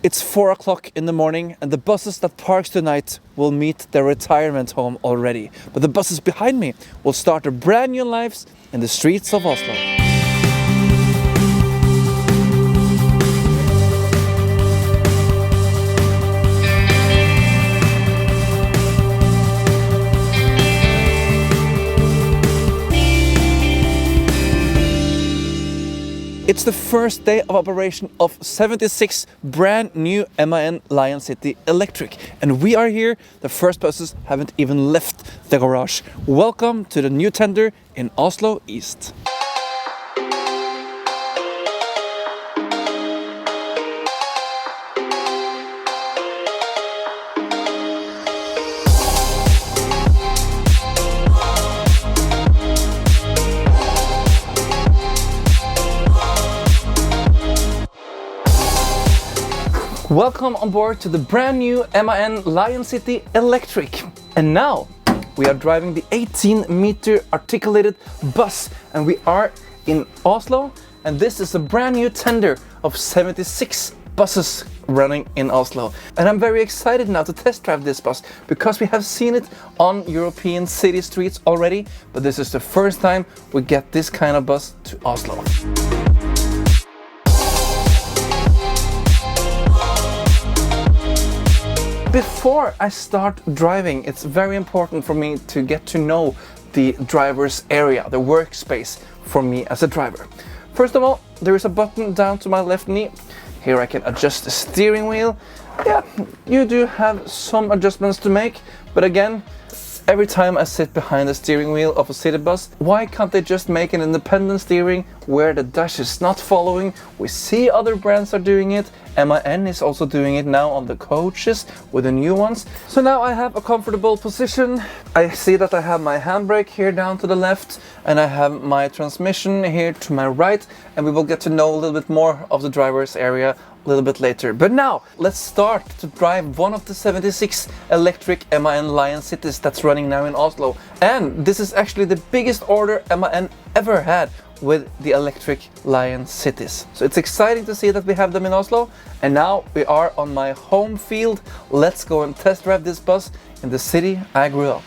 It's 4 o'clock in the morning and the buses that parks tonight will meet their retirement home already. But the buses behind me will start their brand new lives in the streets of Oslo. It's the first day of operation of 76 brand new MAN Lion City Electric. And we are here, the first buses haven't even left the garage. Welcome to the new tender in Oslo East. Welcome on board to the brand new MAN Lion City Electric. And now we are driving the 18-meter articulated bus and we are in Oslo, and this is a brand new tender of 76 buses running in Oslo. And I'm very excited now to test drive this bus because we have seen it on European city streets already, but this is the first time we get this kind of bus to Oslo. Before I start driving, it's very important for me to get to know the driver's area, the workspace for me as a driver. First of all, there is a button down to my left knee. Here I can adjust the steering wheel. Yeah, you do have some adjustments to make, but again, every time I sit behind the steering wheel of a city bus, why can't they just make an independent steering where the dash is not following? We see other brands are doing it. MAN is also doing it now on the coaches with the new ones. So now I have a comfortable position. I see that I have my handbrake here down to the left and I have my transmission here to my right, and we will get to know a little bit more of the driver's area a little bit later. But now let's start to drive one of the 76 electric MAN Lion Cities that's running now in Oslo. And this is actually the biggest order MAN ever had with the electric Lion Cities. So it's exciting to see that we have them in Oslo. And now we are on my home field. Let's go and test drive this bus in the city I grew up.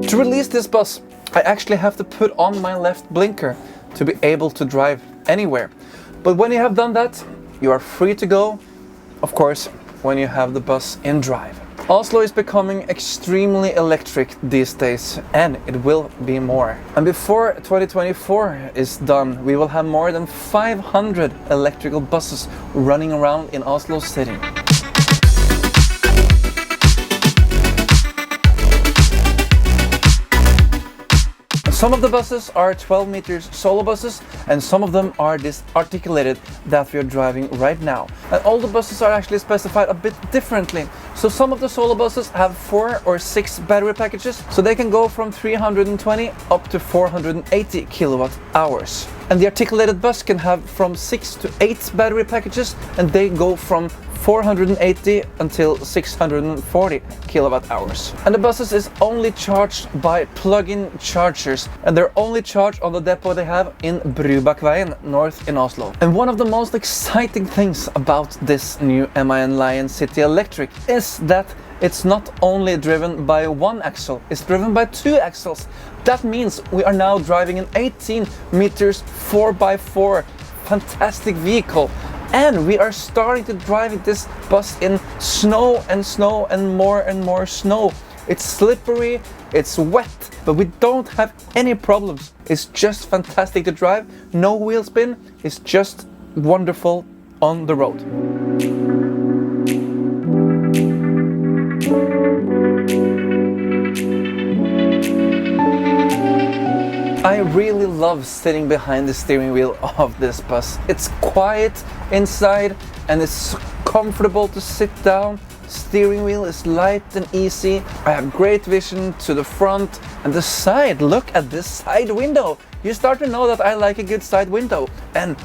To release this bus, I actually have to put on my left blinker to be able to drive anywhere. But when you have done that, you are free to go, of course, when you have the bus in drive. Oslo is becoming extremely electric these days, and it will be more. And before 2024 is done, we will have more than 500 electrical buses running around in Oslo city. Some of the buses are 12 meters solo buses, and some of them are this articulated that we are driving right now. And all the buses are actually specified a bit differently. So some of the solo buses have 4 or 6 battery packages, so they can go from 320 up to 480 kilowatt hours. And the articulated bus can have from 6 to 8 battery packages, and they go from 480 until 640 kilowatt hours. And the buses is only charged by plug-in chargers, and they're only charged on the depot they have in Brubakveien, north in Oslo. And one of the most exciting things about this new MAN Lion City Electric is that it's not only driven by one axle, it's driven by 2 axles. That means we are now driving an 18 meters 4x4 fantastic vehicle. And we are starting to drive this bus in snow and more snow. It's slippery, it's wet, but we don't have any problems. It's just fantastic to drive. No wheel spin, it's just wonderful on the road. I really love sitting behind the steering wheel of this bus. It's quiet inside and it's comfortable to sit down. Steering wheel is light and easy. I have great vision to the front and the side. Look at this side window. you start to know that I like a good side window. And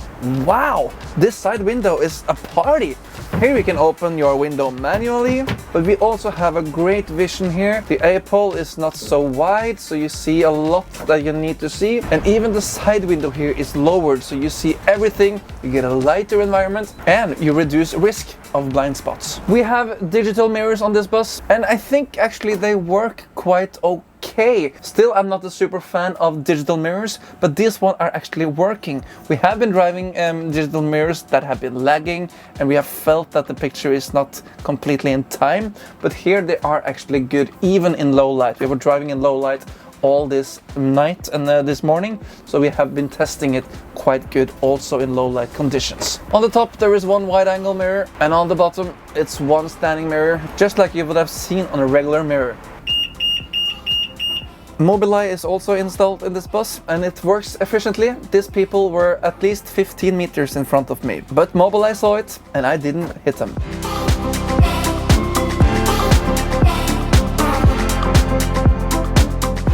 wow, this side window is a party. Here you can open your window manually, but we also have a great vision here. The A-pole is not so wide, so you see a lot that you need to see. And even the side window here is lowered, so you see everything. You get a lighter environment and you reduce risk of blind spots. We have digital mirrors on this bus, and I think actually they work quite okay. Still, I'm not a super fan of digital mirrors, but these ones are actually working. We have been driving digital mirrors that have been lagging, and we have felt that the picture is not completely in time, but here they are actually good even in low light. We were driving in low light all this night and this morning, so we have been testing it quite good also in low light conditions. On the top there is one wide angle mirror, and on the bottom it's one standing mirror, just like you would have seen on a regular mirror. Mobileye is also installed in this bus, and it works efficiently. These people were at least 15 meters in front of me, but Mobileye saw it and I didn't hit them.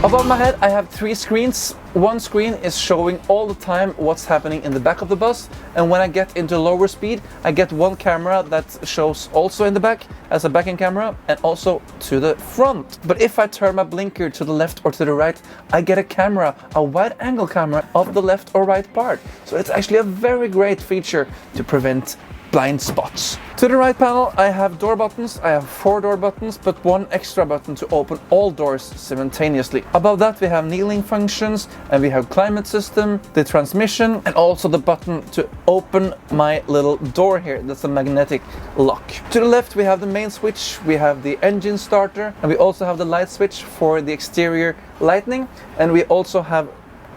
Above my head I have 3 screens. One screen is showing all the time what's happening in the back of the bus, and when I get into lower speed I get one camera that shows also in the back as a backing camera and also to the front. But if I turn my blinker to the left or to the right, I get a camera, a wide angle camera of the left or right part. So it's actually a very great feature to prevent blind spots. To the right panel I have door buttons. I have 4 door buttons, but 1 extra button to open all doors simultaneously. Above that we have kneeling functions, and we have climate system, the transmission, and also the button to open my little door here. That's a magnetic lock. To the left we have the main switch, we have the engine starter, and we also have the light switch for the exterior lighting, and we also have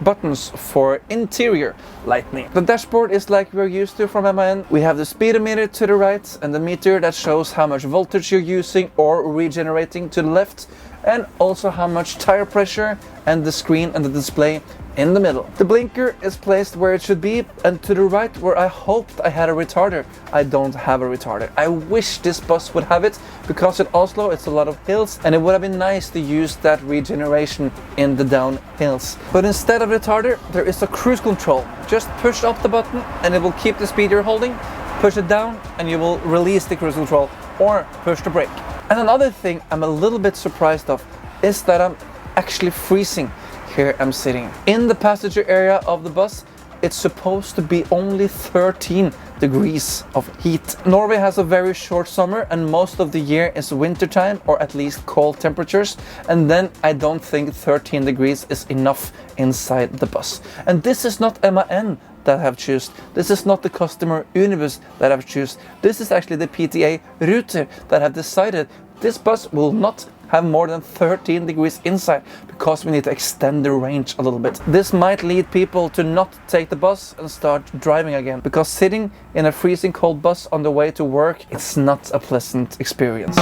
buttons for interior lighting. The dashboard is like we're used to from MAN. We have the speedometer to the right and the meter that shows how much voltage you're using or regenerating to the left, and also how much tire pressure, and the screen and the display in the middle. The blinker is placed where it should be, and to the right where I hoped I had a retarder. I don't have a retarder. I wish this bus would have it, because in Oslo it's a lot of hills and it would have been nice to use that regeneration in the down hills. But instead of retarder there is a cruise control. Just push up the button and it will keep the speed you're holding, push it down and you will release the cruise control or push the brake. And another thing I'm a little bit surprised of is that I'm actually freezing. Here I'm sitting. In the passenger area of the bus, it's supposed to be only 13 degrees of heat. Norway has a very short summer, and most of the year is winter time, or at least cold temperatures, and then I don't think 13 degrees is enough inside the bus. And this is not MAN that have chosen. This is not the customer Unibuss that have chosen. This is actually the PTA Ruter that have decided this bus will not have more than 13 degrees inside, because we need to extend the range a little bit. This might lead people to not take the bus and start driving again, because sitting in a freezing cold bus on the way to work, it's not a pleasant experience.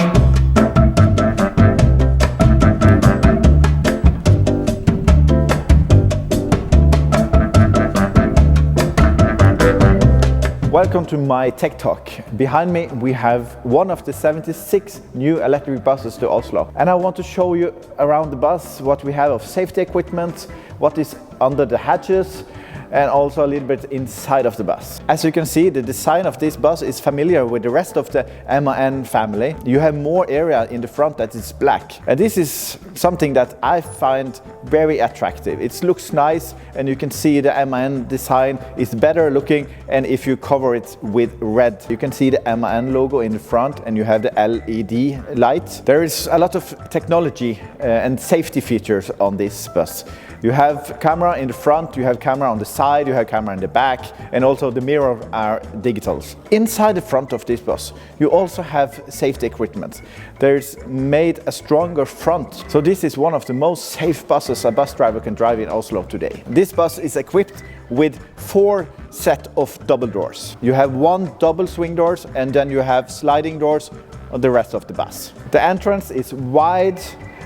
Welcome to my tech talk. Behind me we have one of the 76 new electric buses to Oslo. And I want to show you around the bus what we have of safety equipment, what is under the hatches, and also a little bit inside of the bus. As you can see, the design of this bus is familiar with the rest of the MAN family. You have more area in the front that is black. And this is something that I find very attractive. It looks nice, and you can see the MAN design is better looking, and if you cover it with red. You can see the MAN logo in the front, and you have the LED light. There is a lot of technology and safety features on this bus. You have camera in the front, you have camera on the side, you have camera in the back, and also the mirror are digitals. Inside the front of this bus, you also have safety equipment. There's made a stronger front. So this is one of the most safe buses a bus driver can drive in Oslo today. This bus is equipped with 4 set of double doors. You have 1 double swing doors, and then you have sliding doors on the rest of the bus. The entrance is wide,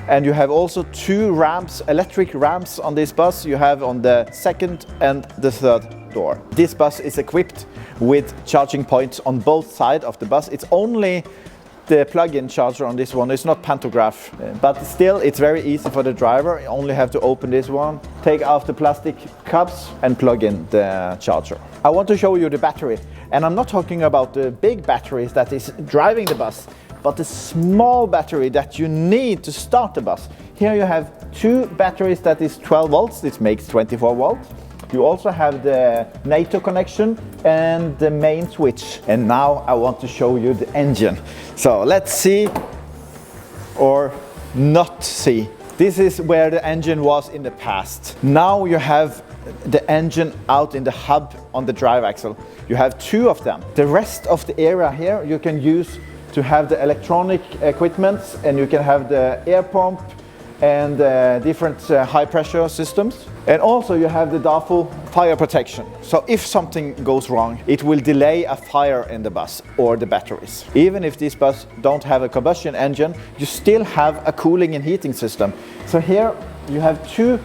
and you have also 2 ramps, electric ramps on this bus. You have on the second and the third door. This bus is equipped with charging points on both sides of the bus. It's only the plug-in charger on this one. It's not pantograph, but still it's very easy for the driver. You only have to open this one, take off the plastic cups and plug in the charger. I want to show you the battery, and I'm not talking about the big batteries that is driving the bus, but the small battery that you need to start the bus. Here you have two batteries that is 12 volts, this makes 24 volts. You also have the NATO connection and the main switch. And now I want to show you the engine. So let's see or not see. This is where the engine was in the past. Now you have the engine out in the hub on the drive axle. You have two of them. The rest of the area here you can use to have the electronic equipment, and you can have the air pump and different high pressure systems. And also you have the DAFO fire protection. So if something goes wrong, it will delay a fire in the bus or the batteries. Even if this bus don't have a combustion engine, you still have a cooling and heating system. So here you have two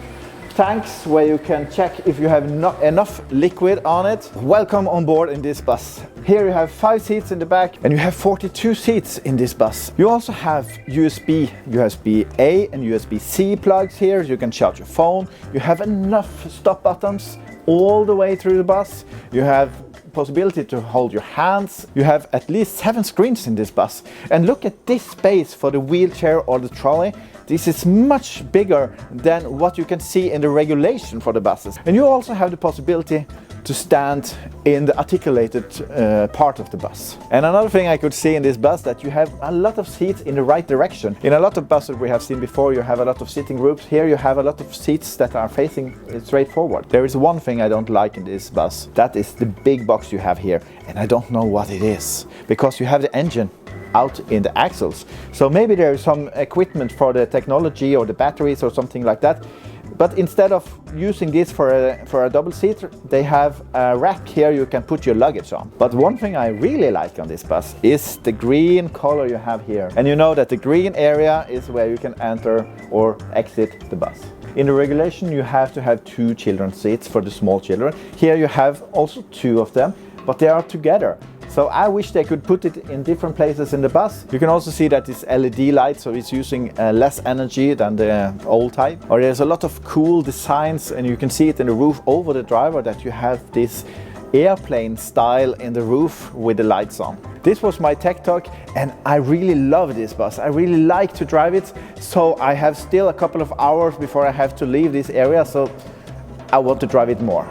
tanks where you can check if you have not enough liquid on it. Welcome on board in this bus. Here you have 5 seats in the back and you have 42 seats in this bus. You also have USB-A and USB-C plugs here. You can charge your phone. You have enough stop buttons all the way through the bus. You have possibility to hold your hands. You have at least 7 screens in this bus. And look at this space for the wheelchair or the trolley. This is much bigger than what you can see in the regulation for the buses. And you also have the possibility to stand in the articulated part of the bus. And another thing I could see in this bus, that you have a lot of seats in the right direction. In a lot of buses we have seen before, you have a lot of sitting groups. Here you have a lot of seats that are facing straight forward. There is one thing I don't like in this bus. That is the big box you have here. And I don't know what it is, because you have the engine out in the axles. So maybe there is some equipment for the technology or the batteries or something like that. But instead of using this for a double seater, they have a rack here you can put your luggage on. But one thing I really like on this bus is the green color you have here. And you know that the green area is where you can enter or exit the bus. In the regulation you have to have 2 children's seats for the small children. Here you have also 2 of them, but they are together. So I wish they could put it in different places in the bus. You can also see that it's LED light, so it's using less energy than the old type. Or there's a lot of cool designs, and you can see it in the roof over the driver, that you have this airplane style in the roof with the lights on. This was my tech talk, and I really love this bus. I really like to drive it, so I have still a couple of hours before I have to leave this area, so I want to drive it more.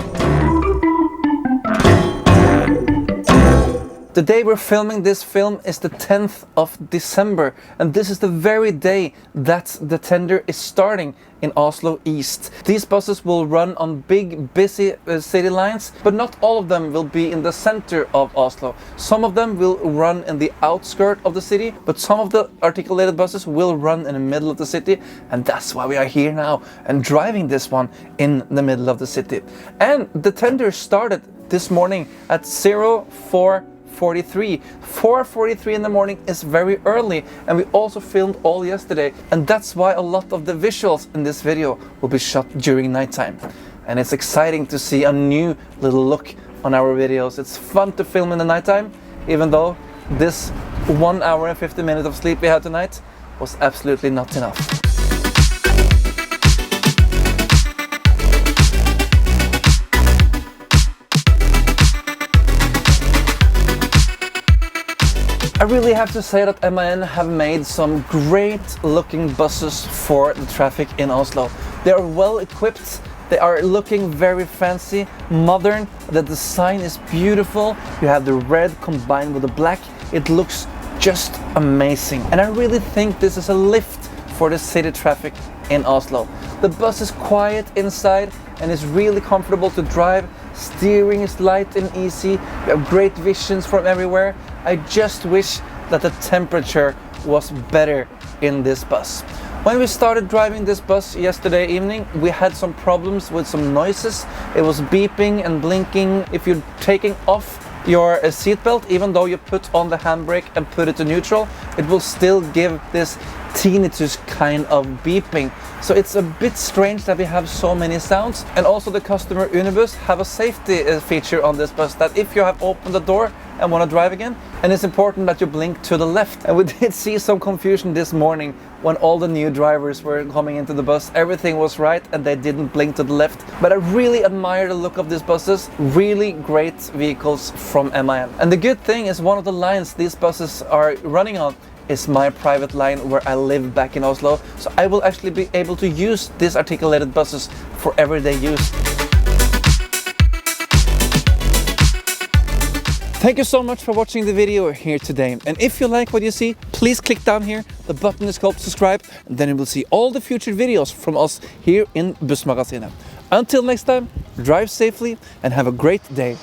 The day we're filming this film is the 10th of December, and this is the very day that the tender is starting in Oslo East. These buses will run on big, busy city lines, but not all of them will be in the center of Oslo. Some of them will run in the outskirts of the city, but some of the articulated buses will run in the middle of the city, and that's why we are here now and driving this one in the middle of the city. And the tender started this morning at 4:43 in the morning is very early, and we also filmed all yesterday, and that's why a lot of the visuals in this video will be shot during nighttime. And it's exciting to see a new little look on our videos. It's fun to film in the nighttime, even though this 1 hour and 50 minutes of sleep we had tonight was absolutely not enough. I really have to say that MAN have made some great looking buses for the traffic in Oslo. They are well equipped, they are looking very fancy, modern, the design is beautiful, you have the red combined with the black, it looks just amazing. And I really think this is a lift for the city traffic in Oslo. The bus is quiet inside and is really comfortable to drive. Steering is light and easy. You have great visions from everywhere. I just wish that the temperature was better in this bus. When we started driving this bus yesterday evening, we had some problems with some noises. It was beeping and blinking. If you're taking off your seatbelt, even though you put on the handbrake and put it to neutral, it will still give this tinnitus kind of beeping. So it's a bit strange that we have so many sounds. And also the customer Unibuss have a safety feature on this bus, that if you have opened the door and want to drive again, and it's important that you blink to the left. And we did see some confusion this morning when all the new drivers were coming into the bus. Everything was right and they didn't blink to the left. But I really admire the look of these buses. Really great vehicles from MAN. And the good thing is one of the lines these buses are running on is my private line where I live back in Oslo. So I will actually be able to use these articulated buses for everyday use. Thank you so much for watching the video here today. And if you like what you see, please click down here. The button is called subscribe, and then you will see all the future videos from us here in Bussmagasinet. Until next time, drive safely and have a great day.